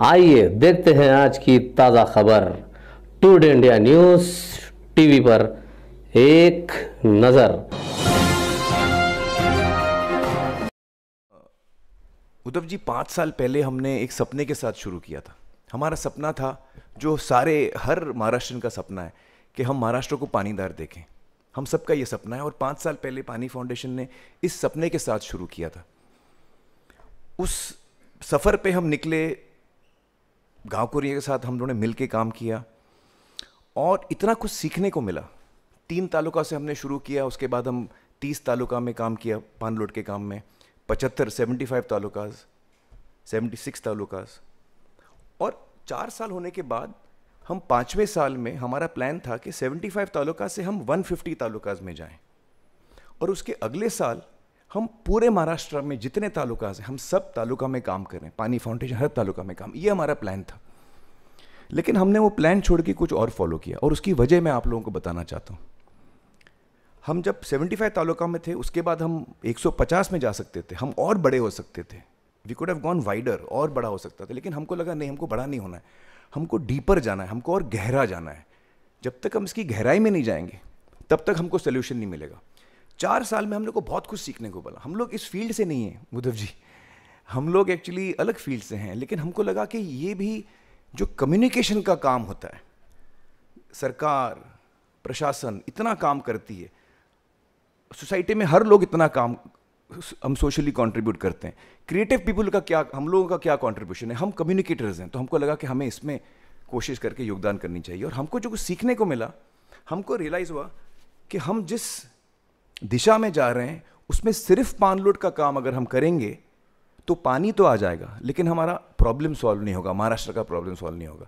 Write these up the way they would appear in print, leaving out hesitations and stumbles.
आइए देखते हैं आज की ताज़ा खबर। टुडे इंडिया न्यूज़ टीवी पर एक नज़र। उद्धव जी, 5 साल पहले हमने एक सपने के साथ शुरू किया था। हमारा सपना था, जो हर महाराष्ट्रियन का सपना है, कि हम महाराष्ट्र को पानीदार देखें। हम सबका ये सपना है और 5 साल पहले पानी फाउंडेशन ने इस सपने के साथ शुरू किया था। उस सफ़र पे हम निकले, गांव कोरिया के साथ हम लोगों ने मिल के काम किया और इतना कुछ सीखने को मिला। 3 तालुका से हमने शुरू किया, उसके बाद हम 30 तालुका में काम किया, पान लोड के काम में 75 तालुकाज, 76 तालुकाज। और 4 साल होने के बाद हम 5वें साल में हमारा प्लान था कि 75 तालुका से हम 150 तालुकाज में जाएं और उसके अगले साल हम पूरे महाराष्ट्र में जितने तालुकाज हैं हम सब तालुका में काम करें, पानी फाउंडेशन हर तालुका में काम। ये हमारा प्लान था, लेकिन हमने वो प्लान छोड़ के कुछ और फॉलो किया और उसकी वजह मैं आप लोगों को बताना चाहता हूँ। हम जब 75 तालुका में थे, उसके बाद हम 150 में जा सकते थे, हम और बड़े हो सकते थे। We could have gone wider, और बड़ा हो सकता था, लेकिन हमको लगा नहीं, हमको बड़ा नहीं होना है, हमको डीपर जाना है, हमको और गहरा जाना है। जब तक हम इसकी गहराई में नहीं जाएंगे तब तक हमको सोल्यूशन नहीं मिलेगा। 4 साल में हम लोग को बहुत कुछ सीखने को मिला। हम लोग इस फील्ड से नहीं हैं उद्धव जी, हम लोग एक्चुअली अलग फील्ड से हैं, लेकिन हमको लगा कि ये भी जो कम्युनिकेशन का काम होता है, सरकार प्रशासन इतना काम करती है, सोसाइटी में हर लोग इतना काम, हम सोशली कंट्रीब्यूट करते हैं। क्रिएटिव पीपल का क्या, हम लोगों का क्या कंट्रीब्यूशन है, हम कम्युनिकेटर्स हैं, तो हमको लगा कि हमें इसमें कोशिश करके योगदान करनी चाहिए। और हमको जो कुछ सीखने को मिला, हमको रियलाइज़ हुआ कि हम जिस दिशा में जा रहे हैं उसमें सिर्फ पान लोड का काम अगर हम करेंगे तो पानी तो आ जाएगा, लेकिन हमारा प्रॉब्लम सॉल्व नहीं होगा, महाराष्ट्र का प्रॉब्लम सॉल्व नहीं होगा।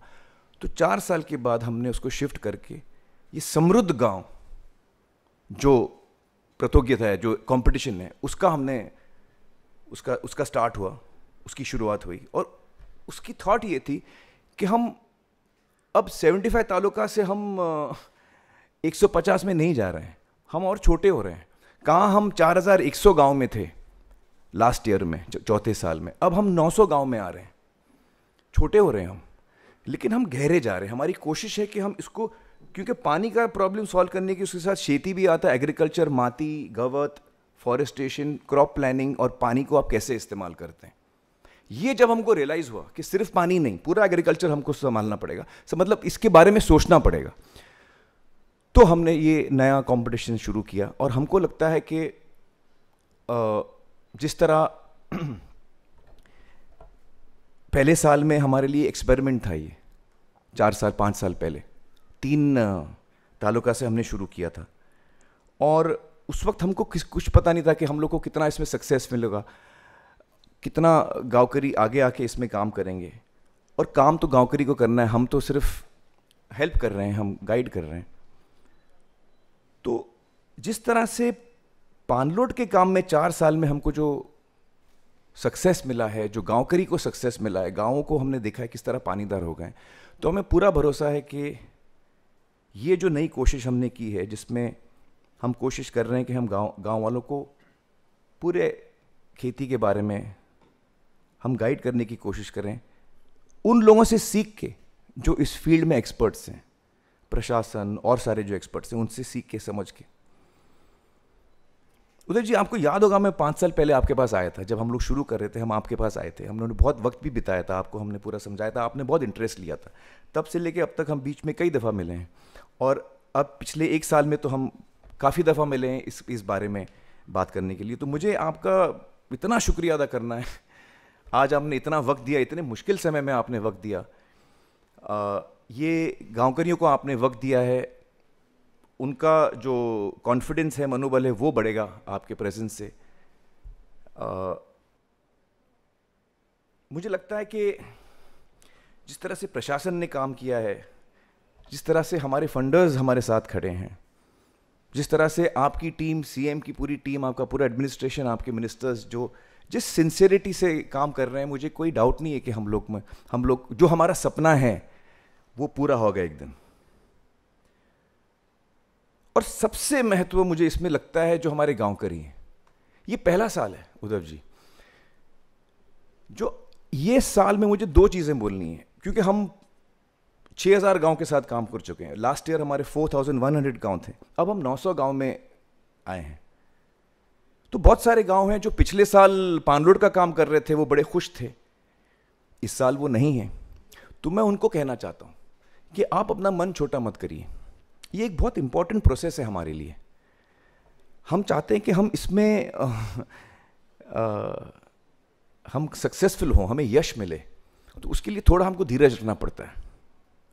तो 4 साल के बाद हमने उसको शिफ्ट करके ये समृद्ध गांव जो प्रतियोगिता है, जो कंपटीशन है, उसका हमने उसका स्टार्ट हुआ, उसकी शुरुआत हुई। और उसकी थॉट ये थी कि हम अब 75 तालुका से हम 150 में नहीं जा रहे हैं, हम और छोटे हो रहे हैं। कहाँ हम 4100 गांव में थे लास्ट ईयर में, चौथे साल में, अब हम 900 गांव में आ रहे हैं। छोटे हो रहे हैं हम, लेकिन हम गहरे जा रहे हैं। हमारी कोशिश है कि हम इसको, क्योंकि पानी का प्रॉब्लम सॉल्व करने की उसके साथ खेती भी आता है, एग्रीकल्चर, माटी, गवत, फॉरेस्टेशन, क्रॉप प्लानिंग, और पानी को आप कैसे इस्तेमाल करते हैं। ये जब हमको रियलाइज़ हुआ कि सिर्फ पानी नहीं, पूरा एग्रीकल्चर हमको संभालना पड़ेगा, मतलब इसके बारे में सोचना पड़ेगा, तो हमने ये नया कंपटीशन शुरू किया। और हमको लगता है कि जिस तरह पहले साल में हमारे लिए एक्सपेरिमेंट था, ये 4 साल 5 साल पहले 3 तालुका से हमने शुरू किया था, और उस वक्त हमको कुछ पता नहीं था कि हम लोग को कितना इसमें सक्सेस मिलेगा, कितना गांवकरी आगे आके इसमें काम करेंगे। और काम तो गांवकरी को करना है, हम तो सिर्फ हेल्प कर रहे हैं, हम गाइड कर रहे हैं। तो जिस तरह से पानलोड के काम में 4 साल में हमको जो सक्सेस मिला है, जो गांवकरी को सक्सेस मिला है, गाँवों को हमने देखा है किस तरह पानीदार हो गए, तो हमें पूरा भरोसा है कि ये जो नई कोशिश हमने की है, जिसमें हम कोशिश कर रहे हैं कि हम गांव वालों को पूरे खेती के बारे में हम गाइड करने की कोशिश करें, उन लोगों से सीख के जो इस फील्ड में एक्सपर्ट्स हैं, प्रशासन और सारे जो एक्सपर्ट्स हैं, उनसे सीख के, समझ के। उदय जी, आपको याद होगा, मैं 5 साल पहले आपके पास आया था, जब हम लोग शुरू कर रहे थे, हम आपके पास आए थे, हम लोगों ने बहुत वक्त भी बिताया था, आपको हमने पूरा समझाया था, आपने बहुत इंटरेस्ट लिया था। तब से लेके अब तक हम बीच में कई दफ़ा मिले हैं, और अब पिछले 1 साल में तो हम काफ़ी दफ़ा मिले हैं इस बारे में बात करने के लिए। तो मुझे आपका इतना शुक्रिया अदा करना है, आज आपने इतना वक्त दिया, इतने मुश्किल समय में आपने वक्त दिया, ये गांवकरियों को आपने वक्त दिया है, उनका जो कॉन्फिडेंस है, मनोबल है, वो बढ़ेगा आपके प्रेजेंस से। मुझे लगता है कि जिस तरह से प्रशासन ने काम किया है, जिस तरह से हमारे फंडर्स हमारे साथ खड़े हैं, जिस तरह से आपकी टीम, सीएम की पूरी टीम, आपका पूरा एडमिनिस्ट्रेशन, आपके मिनिस्टर्स जो जिस सिंसियरिटी से काम कर रहे हैं, मुझे कोई डाउट नहीं है कि हम लोग जो हमारा सपना है वो पूरा होगा एक दिन। और सबसे महत्व मुझे इसमें लगता है जो हमारे गांव करी हैं। ये पहला साल है उद्धव जी, जो ये साल में मुझे 2 चीज़ें बोलनी है, क्योंकि हम 6000 गांव के साथ काम कर चुके हैं। लास्ट ईयर हमारे 4100 गांव थे, अब हम 900 गांव में आए हैं। तो बहुत सारे गांव हैं जो पिछले साल पान रोड का काम कर रहे थे, वो बड़े खुश थे, इस साल वो नहीं है। तो मैं उनको कहना चाहता हूं कि आप अपना मन छोटा मत करिए। ये एक बहुत इंपॉर्टेंट प्रोसेस है हमारे लिए। हम चाहते हैं कि हम इसमें हम सक्सेसफुल हों, हमें यश मिले, तो उसके लिए थोड़ा हमको धीरज रखना पड़ता है।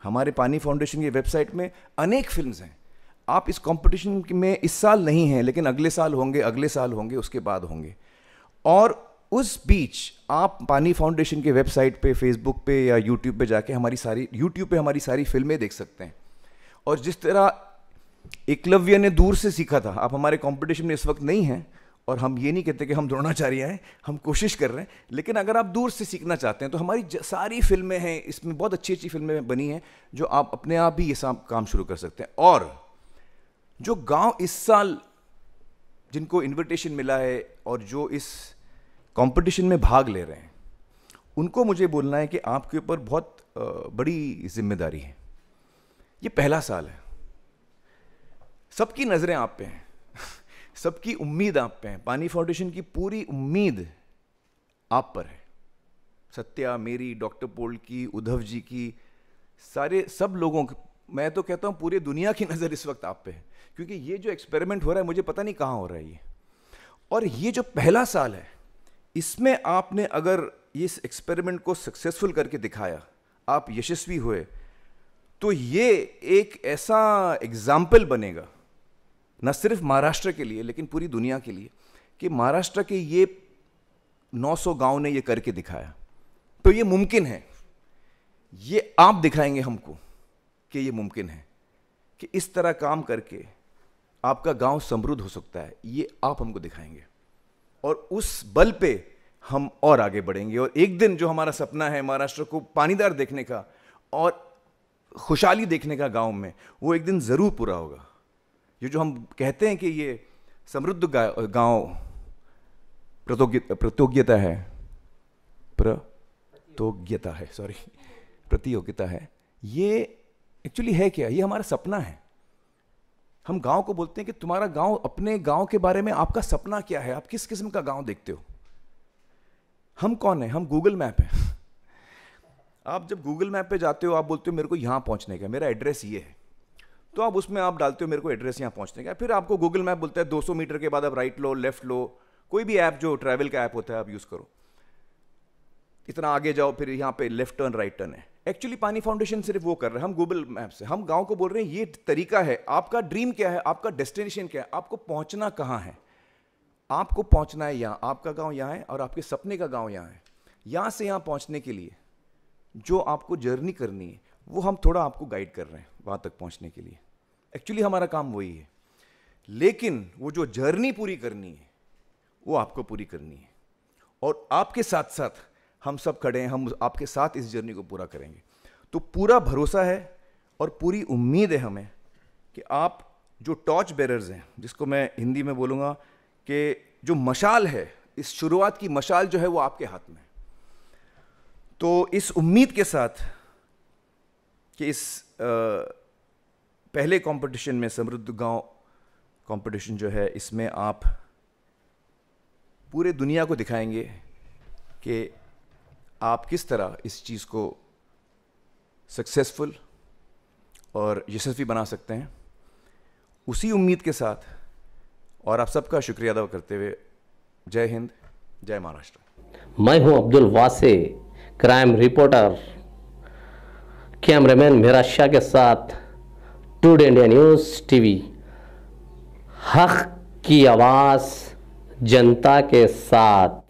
हमारे पानी फाउंडेशन की वेबसाइट में अनेक फिल्म्स हैं। आप इस कंपटीशन में इस साल नहीं हैं, लेकिन अगले साल होंगे, अगले साल होंगे, उसके बाद होंगे। और उस बीच आप पानी फाउंडेशन के वेबसाइट पे, फेसबुक पे या यूट्यूब पे जाके हमारी सारी फिल्में देख सकते हैं। और जिस तरह एकलव्य ने दूर से सीखा था, आप हमारे कंपटीशन में इस वक्त नहीं हैं, और हम ये नहीं कहते कि हम द्रोणाचार्य हैं, हम कोशिश कर रहे हैं, लेकिन अगर आप दूर से सीखना चाहते हैं तो हमारी सारी फिल्में हैं, इसमें बहुत अच्छी अच्छी फिल्में बनी हैं जो आप अपने आप ही ये काम शुरू कर सकते हैं। और जो गांव इस साल जिनको इनविटेशन मिला है और जो इस कंपटीशन में भाग ले रहे हैं, उनको मुझे बोलना है कि आपके ऊपर बहुत बड़ी जिम्मेदारी है। ये पहला साल है, सबकी नज़रें आप पे हैं, सबकी उम्मीद आप पे है। पानी फाउंडेशन की पूरी उम्मीद आप पर है। सत्या, मेरी, डॉक्टर पोल की, उद्धव जी की, सब लोगों की, मैं तो कहता हूं पूरी दुनिया की नज़र इस वक्त आप पे है, क्योंकि ये जो एक्सपेरिमेंट हो रहा है मुझे पता नहीं कहाँ हो रहा है ये। और ये जो पहला साल है, इसमें आपने अगर इस एक्सपेरिमेंट को सक्सेसफुल करके दिखाया, आप यशस्वी हुए, तो ये एक ऐसा एग्जाम्पल बनेगा न सिर्फ महाराष्ट्र के लिए लेकिन पूरी दुनिया के लिए, कि महाराष्ट्र के ये 900 गांव ने ये करके दिखाया, तो ये मुमकिन है। ये आप दिखाएंगे हमको कि ये मुमकिन है, कि इस तरह काम करके आपका गांव समृद्ध हो सकता है। ये आप हमको दिखाएंगे और उस बल पे हम और आगे बढ़ेंगे। और एक दिन जो हमारा सपना है महाराष्ट्र को पानीदार देखने का और खुशहाली देखने का गांव में, वो एक दिन जरूर पूरा होगा। ये जो हम कहते हैं कि ये समृद्ध गांव प्रतियोगिता है, ये एक्चुअली है क्या? ये हमारा सपना है। हम गांव को बोलते हैं कि तुम्हारा गांव, अपने गांव के बारे में आपका सपना क्या है, आप किस किस्म का गांव देखते हो। हम कौन है? हम गूगल मैप है। आप जब गूगल मैप पे जाते हो, आप बोलते हो मेरे को यहां पहुंचने का, मेरा एड्रेस ये है, तो आप उसमें आप डालते हो मेरे को एड्रेस यहाँ पहुंचने का। फिर आपको गूगल मैप बोलता है 200 मीटर के बाद आप राइट लो, लेफ्ट लो, कोई भी ऐप जो ट्रैवल का ऐप होता है आप यूज़ करो, इतना आगे जाओ, फिर यहाँ पे लेफ्ट टर्न, राइट टर्न है। एक्चुअली पानी फाउंडेशन सिर्फ वो कर रहे हैं, हम गूगल मैप से हम गांव को बोल रहे हैं ये तरीका है। आपका ड्रीम क्या है, आपका डेस्टिनेशन क्या है, आपको पहुंचना कहाँ है? आपको पहुंचना है यहाँ, आपका गाँव यहाँ है और आपके सपने का गाँव यहाँ है। यहाँ से यहाँ पहुँचने के लिए जो आपको जर्नी करनी है, वो हम थोड़ा आपको गाइड कर रहे हैं वहाँ तक पहुँचने के लिए। एक्चुअली हमारा काम वही है, लेकिन वो जो जर्नी पूरी करनी है वो आपको पूरी करनी है। और आपके साथ साथ हम सब खड़े हैं, हम आपके साथ इस जर्नी को पूरा करेंगे। तो पूरा भरोसा है और पूरी उम्मीद है हमें कि आप जो टॉर्च बेरर्स हैं, जिसको मैं हिंदी में बोलूँगा कि जो मशाल है, इस शुरुआत की मशाल जो है वो आपके हाथ में है। तो इस उम्मीद के साथ कि इस पहले कंपटीशन में, समृद्ध गांव कंपटीशन जो है, इसमें आप पूरे दुनिया को दिखाएंगे कि आप किस तरह इस चीज़ को सक्सेसफुल और यशस्वी बना सकते हैं। उसी उम्मीद के साथ और आप सबका शुक्रिया अदा करते हुए, जय हिंद, जय महाराष्ट्र। मैं हूं अब्दुल वासे, क्राइम रिपोर्टर, कैमरामैन मेरा शाह के साथ टुडे इंडिया न्यूज़ टीवी, हक की आवाज़ जनता के साथ।